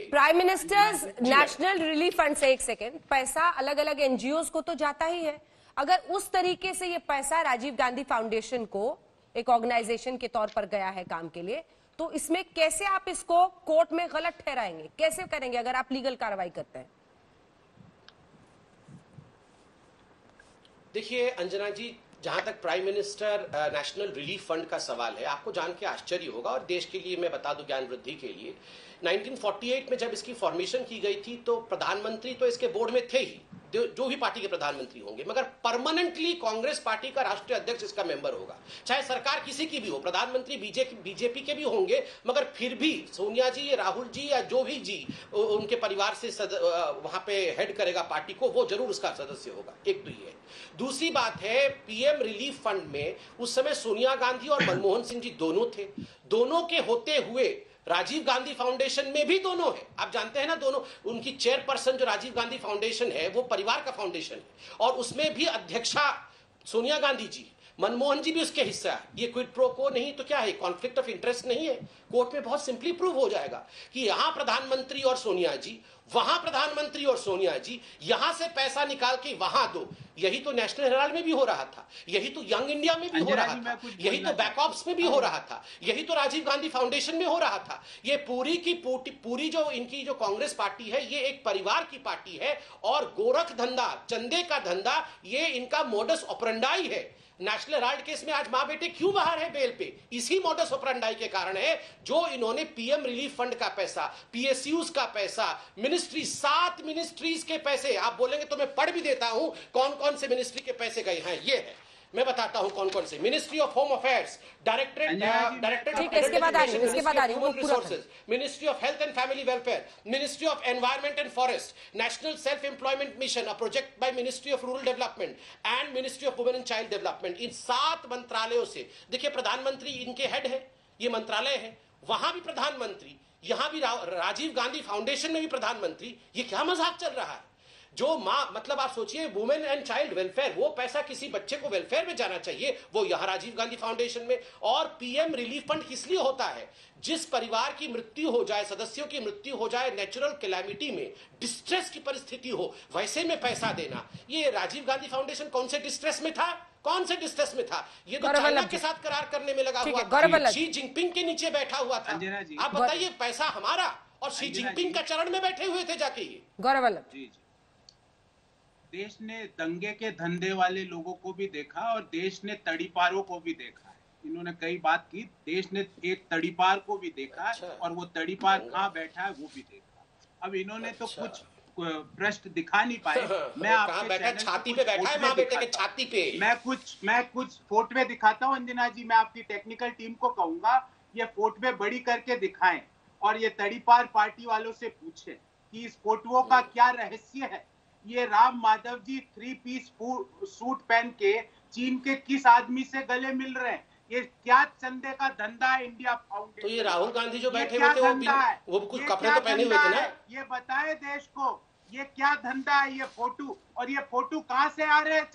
Prime ministers national relief fund से, एक second, पैसा अलग अलग एनजीओज को तो जाता ही है। अगर उस तरीके से ये पैसा राजीव गांधी फाउंडेशन को एक ऑर्गेनाइजेशन के तौर पर गया है काम के लिए, तो इसमें कैसे आप इसको कोर्ट में गलत ठहराएंगे, कैसे करेंगे अगर आप लीगल कार्रवाई करते हैं? देखिए अंजना जी, जहां तक prime minister national relief fund का सवाल है, आपको जान के आश्चर्य होगा और देश के लिए मैं बता दूं ज्ञान वृद्धि के लिए, 1948 में जब इसकी फॉर्मेशन की गई थी तो प्रधानमंत्री तो इसके बोर्ड में थे ही, जो भी पार्टी के प्रधानमंत्री होंगे, मगर परमानेंटली कांग्रेस पार्टी का राष्ट्रीय अध्यक्ष इसका मेंबर होगा। चाहे सरकार किसी की भी हो, प्रधानमंत्री बीजेपी के भी होंगे, मगर फिर भी सोनिया जी, राहुल जी या जो भी जी उनके परिवार से वहां पे हेड करेगा पार्टी को, वो जरूर उसका सदस्य होगा। एक तो ये। दूसरी बात है, पीएम रिलीफ फंड में उस समय सोनिया गांधी और मनमोहन सिंह जी दोनों थे। दोनों के होते हुए राजीव गांधी फाउंडेशन में भी दोनों है। आप जानते हैं ना, दोनों, उनकी चेयरपर्सन जो राजीव गांधी फाउंडेशन है वो परिवार का फाउंडेशन है और उसमें भी अध्यक्षा सोनिया गांधी जी, मनमोहन जी भी उसके हिस्सा है। ये क्विड प्रो को नहीं तो क्या है, कॉन्फ्लिक्ट ऑफ इंटरेस्ट नहीं है। कोर्ट में बहुत सिंपली प्रूव हो जाएगा कि यहां प्रधानमंत्री और सोनिया जी, वहां प्रधानमंत्री और सोनिया जी, यहां से पैसा निकाल के वहां दो। यही तो नेशनल हेराल्ड में भी हो रहा था, यही तो यंग इंडिया में भी हो रहा था, यही तो बैकऑप्स में भी हो रहा था, यही तो राजीव गांधी फाउंडेशन में हो रहा था। ये पूरी की पूरी जो इनकी जो कांग्रेस पार्टी है, ये एक परिवार की पार्टी है और गोरख धंधा, चंदे का धंधा, ये इनका मोडस ऑपरेंडाई है। नेशनल हेराल्ड केस में आज मां बेटे क्यों बाहर है बेल पे? इसी मोडस ऑपरेंडाई के कारण है जो इन्होंने पीएम रिलीफ फंड का पैसा, पीएसयूज का पैसा, मिनिस्ट्री, 7 मिनिस्ट्रीज के पैसे, आप बोलेंगे तो मैं पढ़ भी देता हूं कौन कौन से मिनिस्ट्री के पैसे गए हैं। ये है, मैं बताता हूं कौन कौन से। Ministry of home affairs, directorate resources, ministry of health and family welfare, ministry of environment and forest, national self employment mission, a project by ministry of rural development and ministry of women and child development. इन 7 मंत्रालयों से, देखिए प्रधानमंत्री इनके head है, ये मंत्रालय है, वहां भी प्रधानमंत्री, यहां भी राजीव गांधी फाउंडेशन में भी प्रधानमंत्री। ये क्या मजाक चल रहा है? जो मां, मतलब आप सोचिए, वुमेन एंड चाइल्ड वेलफेयर, वो पैसा किसी बच्चे को वेलफेयर में जाना चाहिए, वो यहां राजीव गांधी फाउंडेशन में। और पीएम रिलीफ फंड किस लिए होता है? जिस परिवार की मृत्यु हो जाए, सदस्यों की मृत्यु हो जाए, नेचुरल कैलामिटी में, डिस्ट्रेस की परिस्थिति हो, वैसे में पैसा देना। ये राजीव गांधी फाउंडेशन कौन से डिस्ट्रेस में था? कौन से डिस्ट्रेस में था? ये तो चाइना के साथ करार करने में लगा हुआ था, शी जिनपिंग के नीचे बैठा हुआ था। आप बताइए, पैसा हमारा और शी जिनपिंग का चरण में बैठे हुए थे जाके। ये गौरव जी, देश ने दंगे के धंधे वाले लोगों को भी देखा और देश ने तड़ीपारों को भी देखा है। इन्होंने कई बात की, देश ने एक तड़ीपार को भी देखा और वो तड़ीपार कहाँ बैठा है वो भी देखा। अब इन्होंने तो कुछ पृष्ठ दिखा नहीं पाए। मैं आपके छाती पे बैठा है, मां बेटे के छाती पे। मैं कुछ फोटो दिखाता हूँ अंजना जी। मैं आपकी टेक्निकल टीम को कहूंगा ये फोटो बड़ी करके दिखाएं और ये तड़ीपार पार्टी वालों से पूछें कि इस फोटो का क्या रहस्य है। ये राम माधव जी 3 पीस सूट पहन के चीन के किस आदमी से गले मिल रहे हैं? ये क्या चंदे का धंधा है इंडिया फाउंडेशन? तो ये राहुल गांधी जो बैठे हुए थे वो कुछ कपड़े तो पहने हुए थे ना? ये बताए देश को, ये क्या धंधा है? ये फोटो, और ये फोटो कहाँ से आ रहे हैं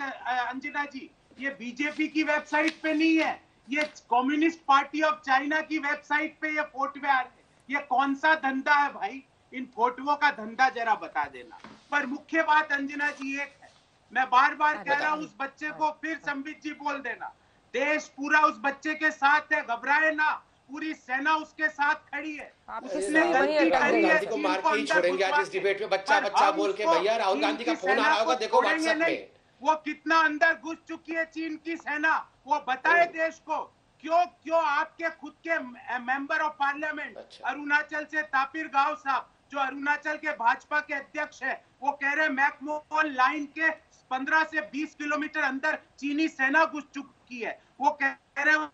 अंजना जी? ये बीजेपी की वेबसाइट पे नहीं है, ये कम्युनिस्ट पार्टी ऑफ चाइना की वेबसाइट पे ये फोटो आ रहे हैं। ये कौन सा धंधा है भाई? इन फोटोओं का धंधा जरा बता देना। पर मुख्य बात अंजना जी एक है, मैं बार बार कह रहा हूं, उस बच्चे को फिर संबित जी बोल देना, देश पूरा उस बच्चे के साथ है, घबराए ना, पूरी सेना उसके साथ खड़ी है। उसने गलती करी है, को मार के ही छोड़ेंगे आज इस डिबेट में, बच्चा बच्चा बोल के। भैया राहुल गांधी का फोन आ रहा होगा, देखो व्हाट्सएप पे। वो कितना अंदर घुस चुकी है चीन की सेना, वो बताए देश को। क्यों आपके खुद के मेंबर ऑफ पार्लियामेंट अरुणाचल से तापिर गांव साहब, जो अरुणाचल के भाजपा के अध्यक्ष है, वो कह रहे हैं मैकमोहन लाइन के 15 से 20 किलोमीटर अंदर चीनी सेना घुस चुकी है। वो कह रहे हैं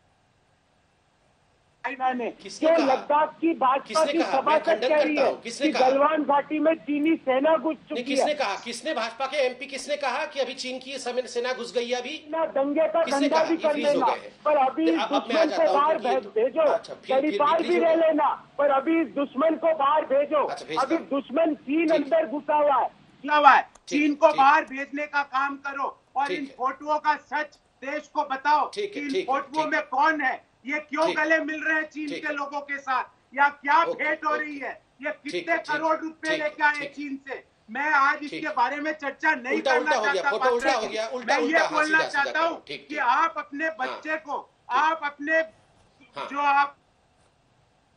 लद्दाख की भाजपा की सभा कह रही है कि गलवान घाटी में चीनी सेना घुस चुकी है। किसने कहा? किसने? भाजपा के एमपी किसने कहा कि अभी चीन की सेना घुस गई है? अभी दंगे का धंधा भी कर लेना, पर अभी दुश्मन को बाहर भेजो, तड़ीपार भी ले लेना, पर अभी दुश्मन को बाहर भेजो। अभी दुश्मन चीन अंदर घुसा हुआ है। चीन को बाहर भेजने का काम करो और इन फोटोओं का सच देश को बताओ कि इन फोटोओं में कौन है, ये क्यों गले मिल रहे हैं चीन के लोगों के साथ, या क्या भेंट हो रही है, ये ठीक कितने है, ठीक, करोड़ रुपए ठीक, लेके आए ठीक। चीन से। मैं आज ठीक। इसके बारे में चर्चा नहीं उल्टा करना हो गया, चाहता। फोटो उल्टा हो गया, उल्टा मैं उल्टा, ये हाँ, बोलना सीधा चाहता करो, हूँ ठीक, कि ठीक। आप अपने बच्चे को, आप अपने जो आप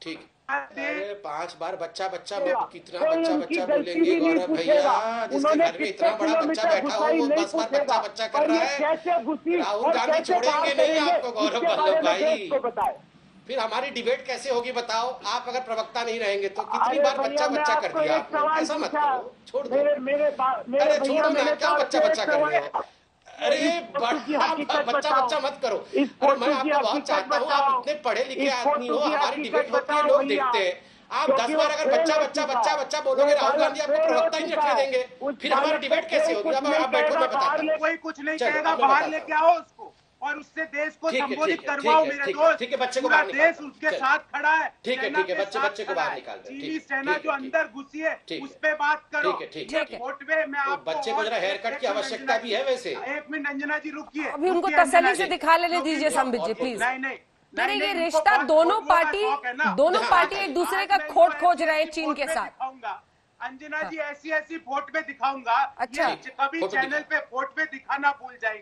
ठीक। दे अरे 5 बार बच्चा बच्चा में कितना कोई बच्चा उनकी बच्चा गलती बोलेंगे भी नहीं गौरव भैया, पूछेगा। जिसके उन्होंने घर में इतना कितने बड़ा बच्चा किलोमीटर बैठा हो घुसाई वो नहीं 10 बार पूछेगा। बच्चा बच्चा कर और रहा ये है। कैसे घुसी राहुल और गांधी कैसे बाहर छोड़ेंगे नहीं करेंगे, आपको गौरव इसके वल्लभ बारे में भाई। देश को बताए। फिर हमारी डिबेट कैसे होगी बताओ, आप अगर प्रवक्ता नहीं रहेंगे तो कितनी अरे बार भैया, बच्चा मैं बच्चा कर आपको दिया एक आपने, सवाल ऐसा मत पूछा। करो, छोड़ दो। मेरे अरे भैया, छोड़ो ना, मैंने क्या तो बच्चा आपसे बच्चा एक कर रहे सवाल- हो। अरे इस फोटो की हकीकत बच्चा बताओ। बच्चा मत करो। इस अरे मैं फोटो की आपको बहुत हकीकत चाहता हूँ, बताओ। आप इतने पढ़े लिखे इस आदमी हो, फोटो की हमारी हकीकत डिबेट होती है, बताओ लोग भैया। देखते हैं। आप क्योंकि 10 वो बार अगर फेल बच्चा हो बच्चा चुका बच्चा है। बच्चा बोलोगे, वो राहुल बालक गांधी आपको फेल हो प्रवक्ता ही चुका रखने है। देंगे। उस फिर हमारी बालक डिबेट को कैसे कोई होगी। कुछ अब नहीं आप बैठो, कहेगा, मैं बताता बाहर हूँ। ले- कोई कुछ नहीं चलो, कहेगा, अब मैं बाहर बताता लेके हूँ। आओ उसको और उससे देश को ठीक है, संबोधित ठीक है, करवाओ। ठीक है, मेरे ठीक है, दोस्त, ठीक है, बच्चे को पूरा बाहर निकाल देश दो। उसके चलो। साथ खड़ा है। ठीक है, सेना ठीक है, के बच्चे साथ बच्चे को खड़ा बाहर है। निकाल दो। चीनी ठीक, सेना ठीक जो है, अंदर घुसी है ठीक उस है। पे बात करो। ठीक है, ठीक है, ठीक है। फोटवे में तो आपको बच्चे को और जरा हेयर एक- कट एक की मिनट आवश्यकता अंजना भी है वैसे। एक मिनट अंजना जी रुकिए। अभी उनको रुकिए तसल्ली अंजना से जी। दिखा लेने क्योंकि- दीजिए संबित जी, और प्लीज। नहीं नहीं देखिए नहीं, ये इनको रिश्ता बात दोनों फोटुओं का पार्टी शौक है ना। दोनों हाँ, पार्टी हाँ, एक दूसरे आज का मैं इनको खोट खोज ऐसी रहे हैं ऐसी चीन के फोटो साथ। दिखाऊंगा। अंजना जी ऐसी ऐसी फोटो पे दिखाऊंगा। अच्छा। ये कभी फोटो चैनल दिखाओ। पे फोटो पे दिखाना भूल जाएंगे।